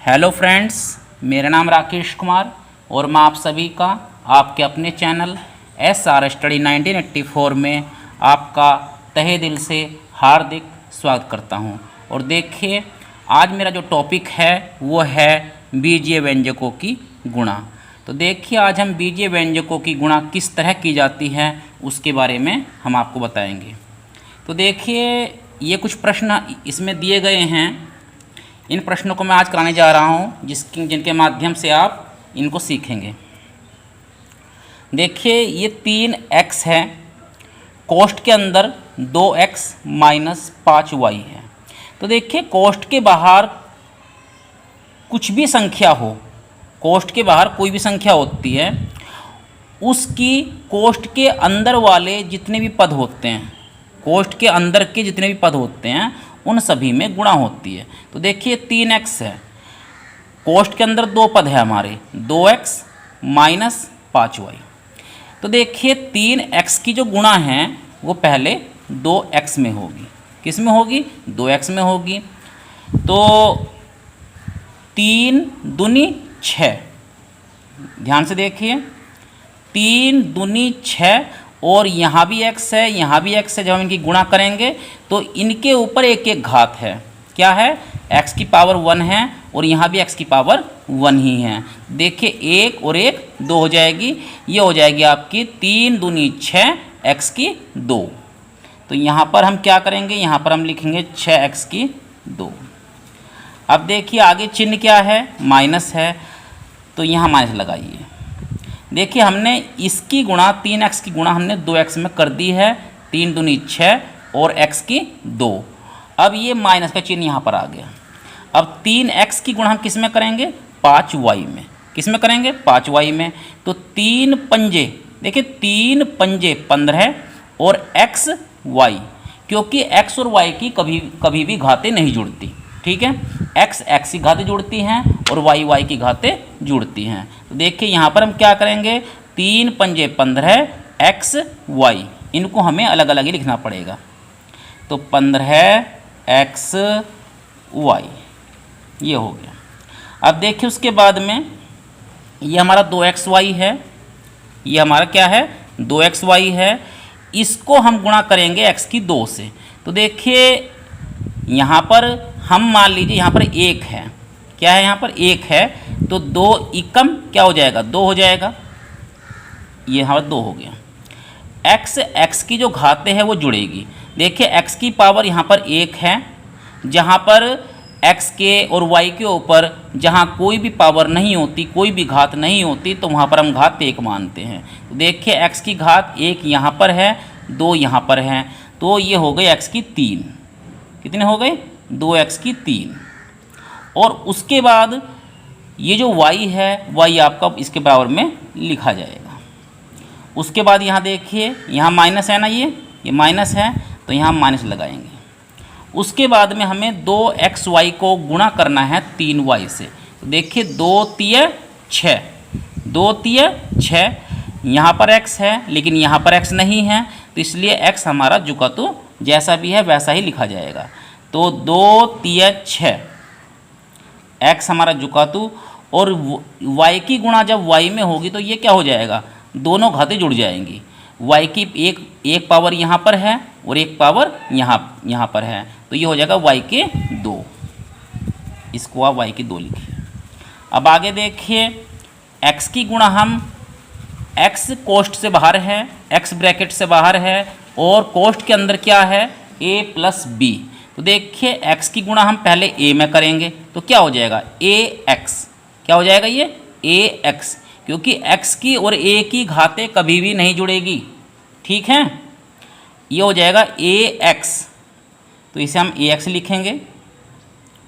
Hello friends, मेरा नाम राकेश कुमार और मैं आप सभी का आपके अपने चैनल SR स्टडी 1984 में आपका तहे दिल से हार्दिक स्वागत करता हूं। और देखिए, आज मेरा जो टॉपिक है वो है बीजीय व्यंजकों की गुणा। तो देखिए, आज हम बीजीय व्यंजकों की गुणा किस तरह की जाती है उसके बारे में हम आपको बताएंगे। तो देखिए, ये कुछ प्रश्न इसमें दिए गए हैं। इन प्रश्नों को मैं आज कराने जा रहा हूँ जिनके माध्यम से आप इनको सीखेंगे। देखिए, ये 3x है, कोष्ठ के अंदर 2x माइनस 5y है। तो देखिए, कोष्ठ के बाहर कुछ भी संख्या हो, कोष्ठ के बाहर कोई भी संख्या होती है, उसकी कोष्ठ के अंदर वाले जितने भी पद होते हैं, कोष्ठ के अंदर के जितने भी पद होते हैं उन सभी में गुणा होती है। तो देखिए, 3x है, कोष्ठ के अंदर दो पद है हमारे, 2x माइनस 5y। तो देखिए, 3x की जो गुणा है वो पहले 2x में होगी। किस में होगी? 2x में होगी। तो 3 दूनी 6, ध्यान से देखिए, 3 दूनी 6 और यहाँ भी x है, यहाँ भी x है। जब हम इनकी गुणा करेंगे तो इनके ऊपर एक एक घात है। क्या है? x की पावर 1 है और यहाँ भी x की पावर 1 ही है। देखिए, 1 और 1 2 हो जाएगी। ये हो जाएगी आपकी 3 दूनी 6 x की 2। तो यहाँ पर हम क्या करेंगे? यहाँ पर हम लिखेंगे 6x की 2। अब देखिए, आगे चिन्ह क्या है? माइनस है, तो यहाँ माइनस लगाइए। देखिए, हमने इसकी गुणा 3x की गुणा हमने 2x में कर दी है। 3 दूनी 6 और x की 2। अब ये माइनस का चिन्ह यहाँ पर आ गया। अब 3x की गुणा हम किस में करेंगे? 5y में। किस में करेंगे? 5y में। तो 3 पंजे, देखिए 3 पंजे 15 और x y, क्योंकि x और y की कभी भी घातें नहीं जुड़ती। ठीक है, x की घातें जुड़ती हैं और y की घातें जुड़ती हैं। तो देखिए, यहाँ पर हम क्या करेंगे? 3 पंजे 15 x y, इनको हमें अलग अलग ही लिखना पड़ेगा। तो 15 x y ये हो गया। अब देखिए, उसके बाद में ये हमारा 2xy है, ये हमारा क्या है? 2xy है। इसको हम गुणा करेंगे x की 2 से। तो देखिए, यहाँ पर हम मान लीजिए यहाँ पर 1 है। क्या है? यहाँ पर 1 है, तो 2 एकम क्या हो जाएगा? 2 हो जाएगा। ये यहाँ पर 2 हो गया। x की जो घातें हैं वो जुड़ेगी। देखिए, x की पावर यहाँ पर 1 है, जहाँ पर x के और y के ऊपर जहाँ कोई भी पावर नहीं होती, कोई भी घात नहीं होती, तो वहाँ पर हम घात 1 मानते हैं। तो देखिए, x की घात 1 यहाँ पर है, 2 यहाँ पर है, तो ये हो गई x की 3। कितने हो गए? 2x की 3। और उसके बाद ये जो y है, y आपका इसके बराबर में लिखा जाएगा। उसके बाद यहाँ देखिए, यहाँ माइनस है ना, ये माइनस है, तो यहाँ माइनस लगाएंगे। उसके बाद में हमें 2xy को गुणा करना है 3y से। तो देखिए, 2 तिया 6, 2 तिया 6, यहाँ पर x है लेकिन यहाँ पर x नहीं है, तो इसलिए x हमारा जुकातु जैसा भी है वैसा ही लिखा जाएगा। तो 2 तिया 6 x हमारा जुकातु, और y की गुणा जब y में होगी तो ये क्या हो जाएगा? दोनों घातें जुड़ जाएंगी। y की एक पावर यहाँ पर है और एक पावर यहाँ पर है, तो ये हो जाएगा y के 2। इसको आप y की 2 लिखिए। अब आगे देखिए, x की गुणा हम x कोष्ठ से बाहर है, x ब्रैकेट से बाहर है, और कोष्ठ के अंदर क्या है? a plus b। तो देखिए, x की गुणा हम पहले a में करेंगे, तो क्या हो जाएगा? ax। क्या हो जाएगा? ये ax, क्योंकि x की और a की घातें कभी भी नहीं जुड़ेगी। ठीक है, ये हो जाएगा ax, तो इसे हम ax लिखेंगे।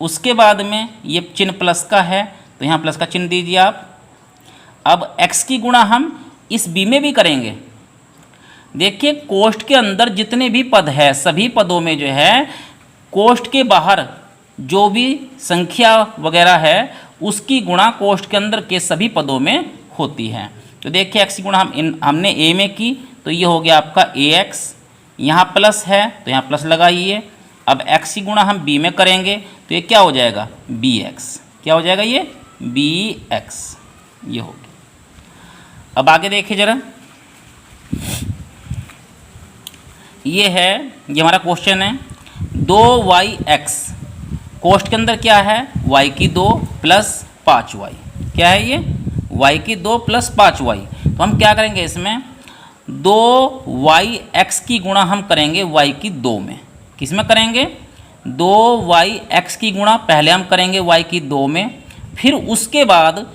उसके बाद में ये चिन्ह प्लस का है, तो यहाँ प्लस का चिन्ह दीजिए आप। अब x की गुणा हम इस b में भी करेंगे। देखिए, कोष्ठ के अंदर जितने भी पद है, सभी पदों में जो है, कोष्ठ के बाहर जो भी संख्या वगैरह है उसकी गुणा कोष्ठ के अंदर के सभी पदों में होती है। तो देखिए, x की गुणा हमने a में की, तो ये हो गया आपका ax। यहाँ प्लस है तो यहाँ प्लस लगाइए। अब x की गुणा हम b में करेंगे तो ये क्या हो जाएगा? bx। क्या हो जाएगा ये bx, ये हो गया। अब आगे देखिए जरा, ये है, ये हमारा क्वेश्चन है 2yx, कोष्ट के अंदर क्या है y की 2 प्लस 5y, क्या है ये y की 2 प्लस 5y। तो हम क्या करेंगे इसमें 2yx की गुणा हम करेंगे y की 2 में, किस में करेंगे 2yx की गुणा पहले हम करेंगे y की 2 में, फिर उसके बाद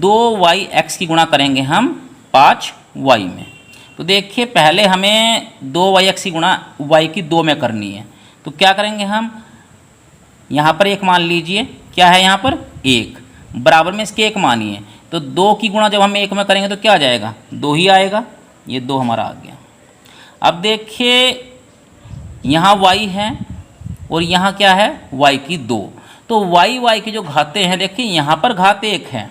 2yx की गुणा करेंगे हम 5y में। तो देखिए पहले हमें 2yx की गुणा y की 2 में करनी है, तो क्या करेंगे हम यहाँ पर एक मान लीजिए, क्या है यहाँ पर 1, बराबर में इसके एक मानिए, तो 2 की गुणा जब हम 1 में करेंगे तो क्या आ जाएगा 2 ही आएगा, ये 2 हमारा आ गया। अब देखिए यहाँ y है और यहाँ क्या है y की 2, तो y की जो घातें हैं देखिए यहाँ पर घात 1 है,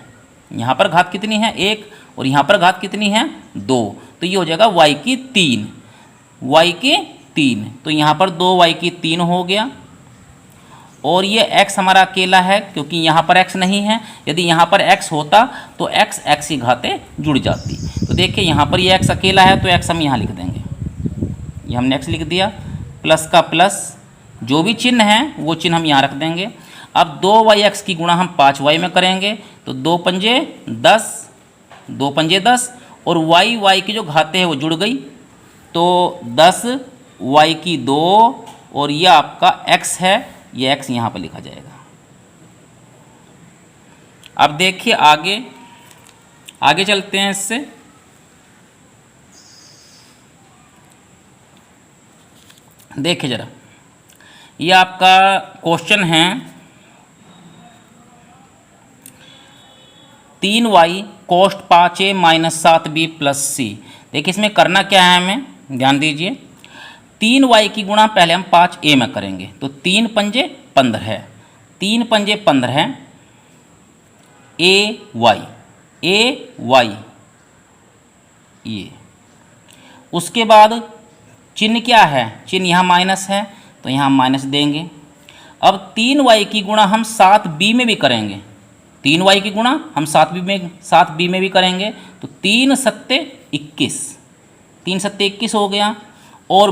यहाँ पर घात कितनी है 1, और यहाँ पर घात कितनी है 2, तो ये हो जाएगा y की 3, तो यहाँ पर 2y की 3 हो गया। और ये x हमारा अकेला है क्योंकि यहाँ पर x नहीं है, यदि यहाँ पर x होता तो x की घातें जुड़ जाती। तो देखिए यहाँ पर ये x अकेला है तो x हम यहाँ लिख देंगे, ये हमने x लिख दिया, प्लस का प्लस, जो भी चिन्ह है वो चिन्ह हम यहाँ रख देंगे। अब 2yx की गुणा हम 5y में करेंगे, तो 2 पंजे 10 और y की जो घातें हैं वो जुड़ गई, तो 10y की 2 और ये आपका x है, ये x यहाँ पर लिखा जाएगा। अब देखिए आगे चलते हैं इससे, देखिए जरा, ये आपका क्वेश्चन है 3y कोष्ट 5a minus 7b plus c। देखिए इसमें करना क्या है हमें, ध्यान दीजिए, 3y की गुणा पहले हम 5a में करेंगे, तो 3 पंजे 15 है, 3 पंजे 15 है, ay ये, उसके बाद चिन्ह क्या है, चिन्ह यहाँ माइनस है तो यहाँ माइनस देंगे। अब 3y की गुणा हम 7b में भी करेंगे, 3y की गुणा हम 7b में भी करेंगे, तो 3 सत्ते 21 हो गया, और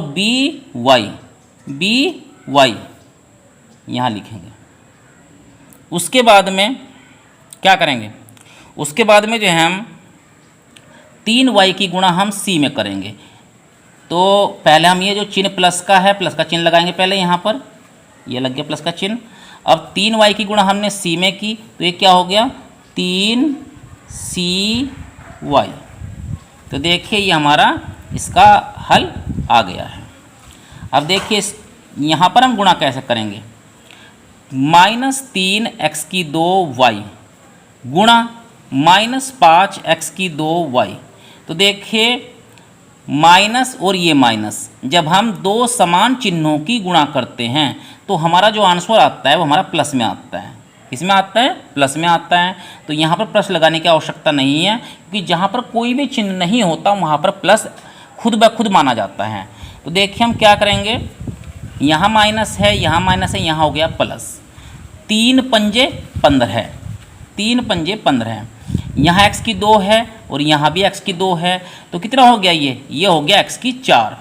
by यहाँ लिखेंगे। उसके बाद में क्या करेंगे, उसके बाद में जो है हम 3y की गुणा हम c में करेंगे, तो पहले हम ये जो चिन्ह प्लस का है, प्लस का चिन्ह लगाएंगे पहले यहाँ पर, ये लग गया प्लस का चिन्ह। अब 3y की गुणा हमने c में की, तो ये क्या हो गया 3cy, तो देखिए ये हमारा इसका हल आ गया है। अब देखिए यहाँ पर हम गुणा कैसे करेंगे, -3x की 2y गुणा -5x की 2y, तो देखिए माइनस और ये माइनस, जब हम दो समान चिन्हों की गुणा करते हैं तो हमारा जो आंसर आता है वो हमारा प्लस में आता है, किस में आता है प्लस में आता है। तो यहाँ पर प्लस लगाने की आवश्यकता नहीं है, क्योंकि जहाँ पर कोई भी चिन्ह नहीं होता वहाँ पर प्लस खुद ब खुद माना जाता है। तो देखिए हम क्या करेंगे, यहाँ माइनस है, यहाँ माइनस है, यहाँ हो गया प्लस, 3 पंजे 15 है, 3 पंजे 15 है, यहाँ x की 2 है और यहाँ भी x की 2 है, तो कितना हो गया ये हो गया x की 4,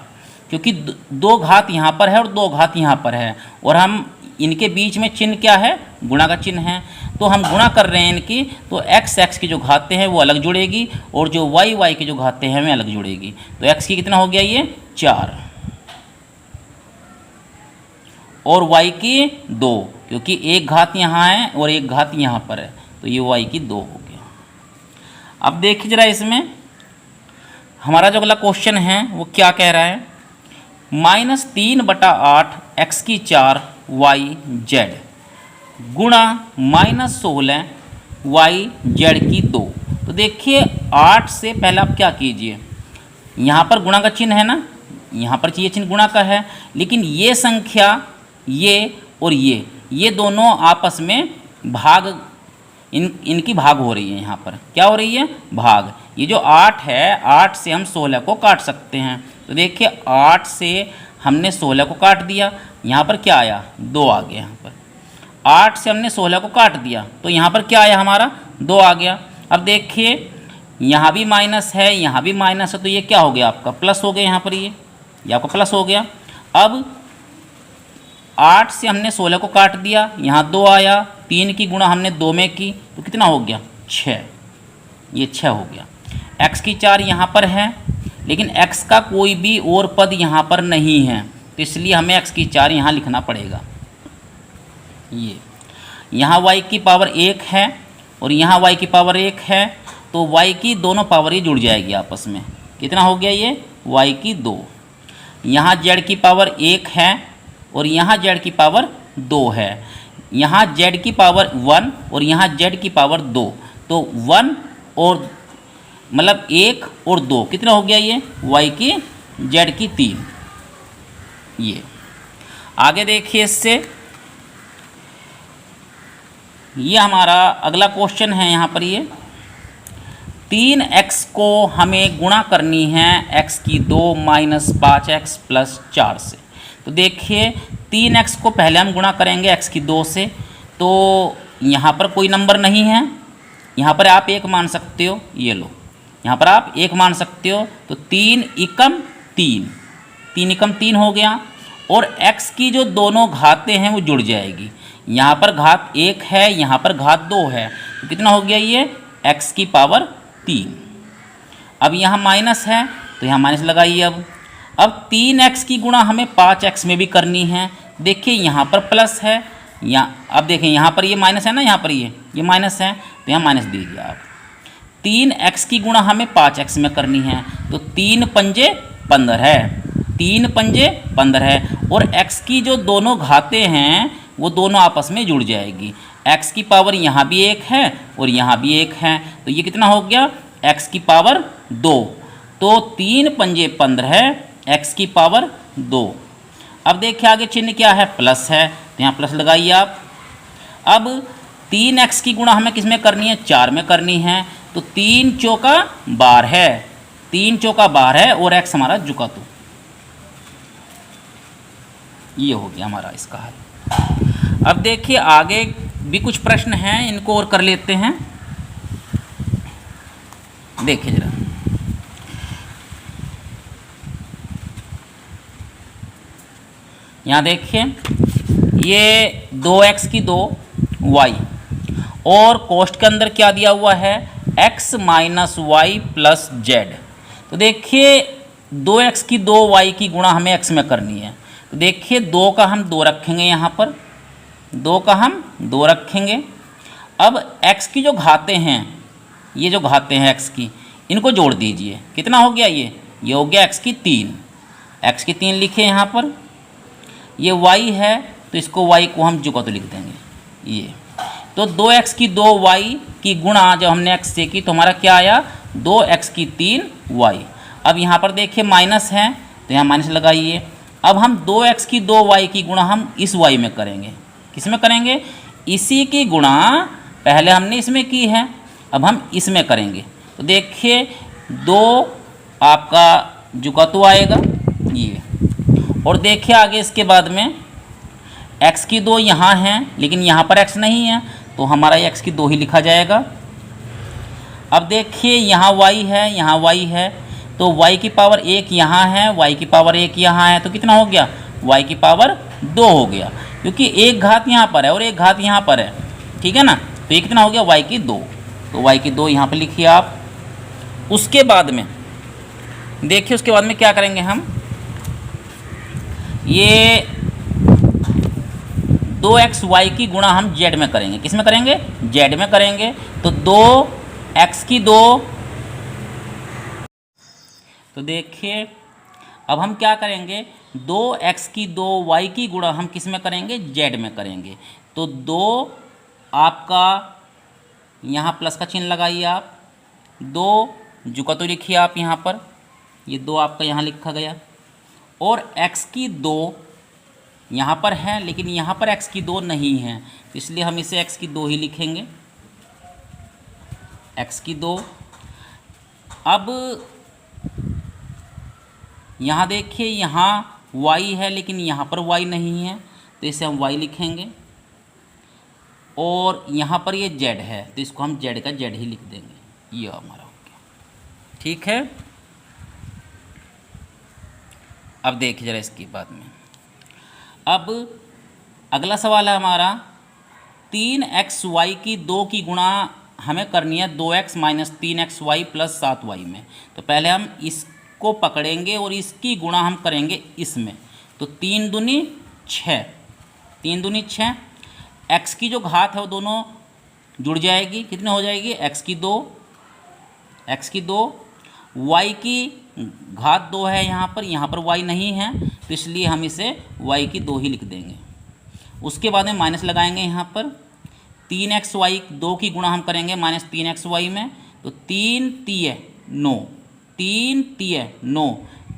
क्योंकि 2 घात यहाँ पर है और 2 घात यहाँ पर है, और हम इनके बीच में चिन्ह क्या है, गुणा का चिन्ह है, तो हम गुणा कर रहे हैं इनकी, तो x की जो घातें हैं वो अलग जुड़ेगी और जो y की जो घातें हैं वे अलग जुड़ेगी। तो x की कितना हो गया ये 4 और y की 2, क्योंकि एक घात यहाँ है और एक घात यहाँ पर है, तो ये y की 2 हो गया। अब देखिए जरा इसमें हमारा जो अगला क्वेश्चन है वो क्या कह रहा है, -3/8 x की 4 yz गुणा -16 yz की 2। तो देखिए 8 से पहले आप क्या कीजिए, यहाँ पर गुणा का चिन्ह है ना, यहाँ पर ये चिन्ह गुणा का है, लेकिन ये संख्या ये और ये दोनों आपस में भाग, इनकी भाग हो रही है, यहाँ पर क्या हो रही है भाग। ये जो 8 है, 8 से हम 16 को काट सकते हैं, तो देखिए 8 से हमने 16 को काट दिया, यहाँ पर क्या आया 2 आ गया यहाँ पर। 8 से हमने 16 को काट दिया तो यहाँ पर क्या आया हमारा 2 आ गया। अब देखिए यहाँ भी माइनस है, यहाँ भी माइनस है, तो ये क्या हो गया आपका प्लस हो गया, यहाँ पर ये आपका प्लस हो गया। अब 8 से हमने 16 को काट दिया, यहाँ 2 आया, 3 की गुणा हमने 2 में की तो कितना हो गया 6, ये 6 हो गया। x की 4 यहाँ पर है लेकिन x का कोई भी और पद यहाँ पर नहीं है तो इसलिए हमें x की 4 यहाँ लिखना पड़ेगा। ये यहाँ y की पावर 1 है और यहाँ y की पावर 1 है तो y की दोनों पावर ये जुड़ जाएगी आपस में। कितना हो गया ये y की 2। यहाँ z की पावर 1 है और यहाँ z की पावर 2 है। यहाँ z की पावर 1 और यहाँ z की पावर 2, तो 1 और मतलब 1 और 2 कितना हो गया ये y की z की 3। ये आगे देखिए इससे ये हमारा अगला क्वेश्चन है। यहाँ पर ये 3x को हमें गुणा करनी है x की 2 माइनस 5x प्लस 4 से। तो देखिए 3x को पहले हम गुणा करेंगे x की 2 से, तो यहाँ पर कोई नंबर नहीं है, यहाँ पर आप 1 मान सकते हो, ये लो यहाँ पर आप 1 मान सकते हो। तो 3 एकम 3, 3 एकम 3 हो गया और x की जो दोनों घातें हैं वो जुड़ जाएगी। यहाँ पर घात 1 है, यहाँ पर घात 2 है, तो कितना हो गया ये x की पावर 3। अब यहाँ माइनस है तो यहाँ माइनस लगाइए। अब 3x की गुणा हमें 5x में भी करनी है। देखिए यहाँ पर प्लस है, यहाँ अब देखें यहाँ पर ये माइनस है ना, यहाँ पर ये माइनस है तो यहाँ माइनस दीजिए आप। 3x की गुणा हमें 5x में करनी है तो 3 पंजे 15 है, 3 पंजे 15 है और x की जो दोनों घातें हैं वो दोनों आपस में जुड़ जाएगी। x की पावर यहाँ भी 1 है और यहाँ भी 1 है तो ये कितना हो गया x की पावर 2। तो 3 पंजे 15 है, x की पावर 2। अब देखिए आगे चिन्ह क्या है प्लस है तो यहाँ प्लस लगाइए आप। अब 3x की गुणा हमें किस में करनी है 4 में करनी है तो 3 चौका 12 है, 3 चौका 12 है और x हमारा झुका, तो ये हो गया हमारा इसका हल। अब देखिए आगे भी कुछ प्रश्न हैं, इनको और कर लेते हैं। देखिए जरा यहाँ देखिए ये 2x की 2y और कोष्ठ के अंदर क्या दिया हुआ है x minus Y plus Z. तो देखिए 2x की 2y की गुणा हमें x में करनी है तो देखिए 2 का हम 2 रखेंगे, यहाँ पर 2 का हम 2 रखेंगे। अब x की जो घातें हैं, ये जो घातें हैं x की, इनको जोड़ दीजिए। कितना हो गया ये हो गया x की 3, x की 3 लिखे यहाँ पर। ये y है तो इसको y को हम जुका तो लिख देंगे ये। तो 2x की 2y की गुणा जब हमने x से की तो हमारा क्या आया 2x की 3y। अब यहाँ पर देखिए माइनस है तो यहाँ माइनस लगाइए। अब हम 2x की 2y की गुणा हम इस y में करेंगे। किस में करेंगे इसी की गुणा पहले हमने इसमें की है, अब हम इसमें करेंगे। तो देखिए 2 आपका जुका तो आएगा ये, और देखिए आगे इसके बाद में x की 2 यहाँ है लेकिन यहाँ पर x नहीं है तो हमारा x की 2 ही लिखा जाएगा। अब देखिए यहाँ y है, यहाँ y है तो y की पावर 1 यहाँ है, y की पावर 1 यहाँ है तो कितना हो गया y की पावर 2 हो गया, क्योंकि एक घात यहाँ पर है और एक घात यहाँ पर है, ठीक है ना। तो ये कितना हो गया y की 2, तो y की 2 यहाँ पर लिखिए आप। उसके बाद में देखिए उसके बाद में क्या करेंगे हम, ये 2xy की गुणा हम z में करेंगे। किस में करेंगे z में करेंगे। तो 2x की 2, तो देखिए अब हम क्या करेंगे 2x की 2y की गुणा हम किस में करेंगे z में करेंगे। तो 2 आपका यहाँ प्लस का चिन्ह लगाइए आप, 2 जुका तो लिखिए आप यहाँ पर, ये 2 आपका यहाँ लिखा गया। और x की 2 यहाँ पर है लेकिन यहाँ पर x की 2 नहीं है तो इसलिए हम इसे x की 2 ही लिखेंगे, x की 2। अब यहाँ देखिए यहाँ y है लेकिन यहाँ पर y नहीं है तो इसे हम y लिखेंगे। और यहाँ पर ये जेड है तो इसको हम जेड का जेड ही लिख देंगे, ये हमारा हो गया। ठीक है, अब देखिए ज़रा इसके बाद में, अब अगला सवाल है हमारा 3xy की 2 की गुणा हमें करनी है 2x minus 3xy plus 7y में। तो पहले हम इसको पकड़ेंगे और इसकी गुणा हम करेंगे इसमें। तो 3 दूनी 6, 3 दूनी 6, x की जो घात है वो दोनों जुड़ जाएगी, कितने हो जाएगी, x की 2, y की घात 2 है यहाँ पर y नहीं है तो इसलिए हम इसे y की 2 ही लिख देंगे। उसके बाद में माइनस लगाएंगे यहाँ पर, 3xy 2 की गुणा हम करेंगे माइनस 3xy में। तो 3 तिये 9, 3 तिये 9,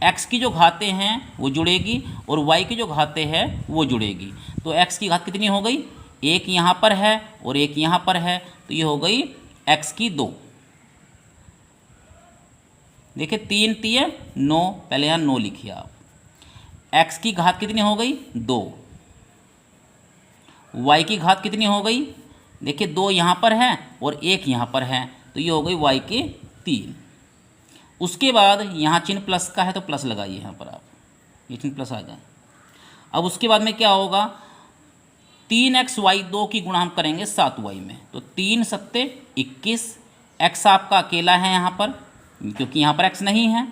x की जो घातें हैं वो जुड़ेगी और y की जो घातें हैं वो जुड़ेगी। तो x की घात कितनी हो गई, एक यहाँ पर है और एक यहाँ पर है तो ये हो गई x की 2। देखिए 3 तिये 9, पहले यहाँ 9 लिखिए आप। x की घात कितनी हो गई, 2। y की घात कितनी हो गई, देखिए 2 यहाँ पर है और एक यहाँ पर है तो ये हो गई y की 3। उसके बाद यहाँ चिन्ह प्लस का है तो प्लस लगाइए यहाँ पर आप, ये चिन्ह प्लस आ जाए। अब उसके बाद में क्या होगा, 3xy 2 की गुणा हम करेंगे 7y में। तो 3 सत्ते 21, x आपका अकेला है यहाँ पर क्योंकि यहाँ पर x नहीं है।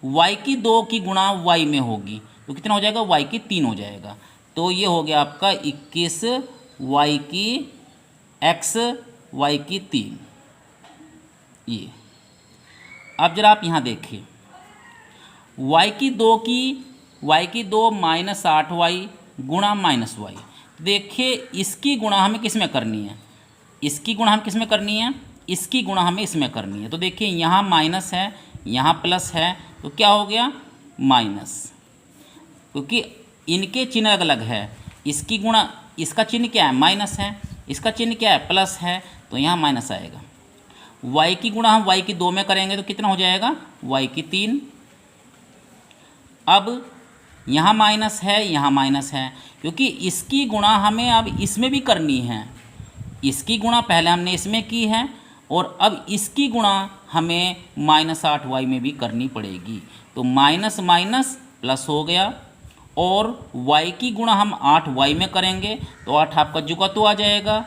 y की 2 की गुणा y में होगी तो कितना हो जाएगा, y की 3 हो जाएगा। तो ये हो गया आपका 21, y की x, y की 3। ये अब जरा आप यहाँ देखिए, y की 2 माइनस 8y गुणा माइनस y। देखिए इसकी गुणा हमें किस में करनी है, इसकी गुणा हम किस में करनी है, इसकी गुणा हमें इसमें करनी है। तो देखिए यहाँ माइनस है यहाँ प्लस है तो क्या हो गया माइनस, क्योंकि इनके चिन्ह अलग अलग है। इसकी गुणा, इसका चिन्ह क्या है माइनस है, इसका चिन्ह क्या है प्लस है तो यहाँ माइनस आएगा। y की गुणा हम y की 2 में करेंगे तो कितना हो जाएगा, y की 3। अब यहाँ माइनस है यहाँ माइनस है क्योंकि इसकी गुणा हमें अब इसमें भी करनी है। इसकी गुणा पहले हमने इसमें की है और अब इसकी गुणा हमें माइनस 8y में भी करनी पड़ेगी। तो माइनस माइनस प्लस हो गया और y की गुणा हम 8y में करेंगे तो 8 आपका जुगातु आ जाएगा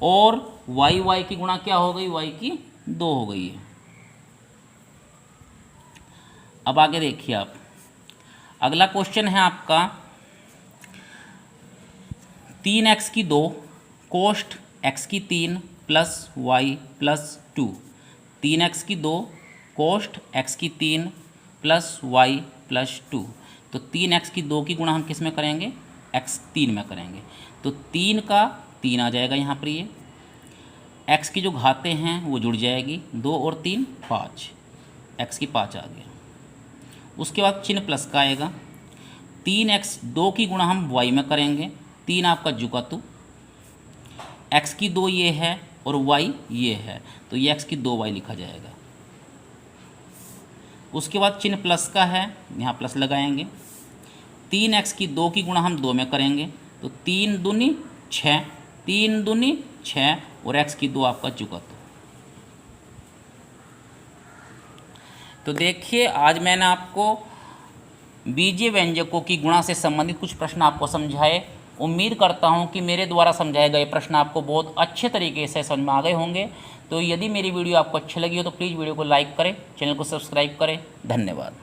और y की गुणा क्या हो गई, y की 2 हो गई है। अब आगे देखिए आप, अगला क्वेश्चन है आपका 3x की 2 कोष्ठ x की 3 प्लस y प्लस 2। 3x की 2 कोष्ठ x की 3 प्लस y प्लस 2। तो 3x की 2 की गुणा हम किस में करेंगे, x 3 में करेंगे। तो 3 का 3 आ जाएगा यहाँ पर, ये x की जो घातें हैं वो जुड़ जाएगी, 2 और 3 5, x की 5 आ गया। उसके बाद चिन्ह प्लस का आएगा, 3x 2 की गुणा हम y में करेंगे, 3 आपका जुगातु, x की 2 ये है और y ये है तो ये x की 2y लिखा जाएगा। उसके बाद चिन्ह प्लस का है, यहाँ प्लस लगाएंगे, 3x की 2 की गुणा हम 2 में करेंगे तो 3 दूनी 6, 3 दूनी 6 और x की 2 आपका जुगातु। तो देखिए आज मैंने आपको बीजीय व्यंजकों की गुणा से संबंधित कुछ प्रश्न आपको समझाए। उम्मीद करता हूं कि मेरे द्वारा समझाए गए प्रश्न आपको बहुत अच्छे तरीके से समझ में आ गए होंगे। तो यदि मेरी वीडियो आपको अच्छी लगी हो तो प्लीज़ वीडियो को लाइक करें, चैनल को सब्सक्राइब करें। धन्यवाद।